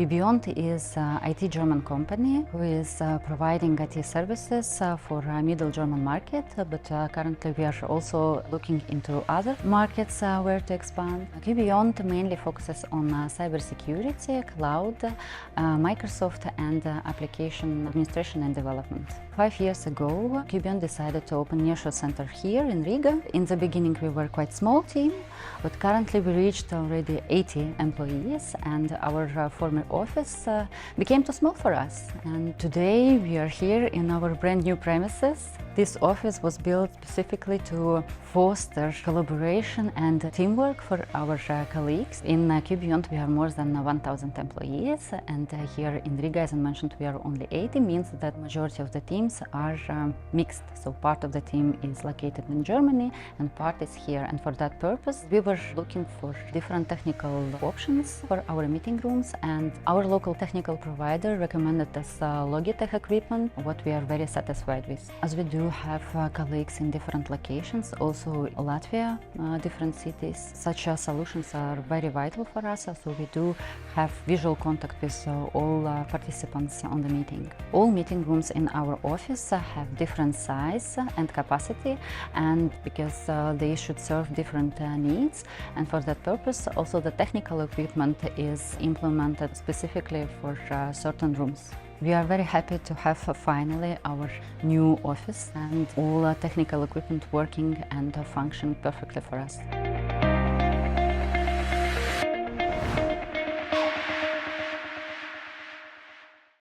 Q.Beyond is an IT German company who is providing IT services for middle German market, but currently we are also looking into other markets where to expand. Q.Beyond mainly focuses on cybersecurity, cloud, Microsoft and application administration and development. 5 years ago, Q.Beyond decided to open nearshore center here in Riga. In the beginning we were quite small team, but currently we reached already 80 employees, and our former office became too small for us. And today we are here in our brand new premises. This office was built specifically to foster collaboration and teamwork for our colleagues. In Q.Beyond we have more than 1,000 employees, and here in Riga, as I mentioned, we are only 80, means that majority of the teams are mixed. So part of the team is located in Germany and part is here. And for that purpose, we were looking for different technical options for our meeting rooms, and our local technical provider recommended us Logitech equipment, what we are very satisfied with. As we do have colleagues in different locations, also Latvia, different cities, such solutions are very vital for us, so we do have visual contact with all participants on the meeting. All meeting rooms in our office have different size and capacity, and because they should serve different needs, and for that purpose also the technical equipment is implemented specifically for certain rooms. We are very happy to have finally our new office and all technical equipment working and functioning perfectly for us.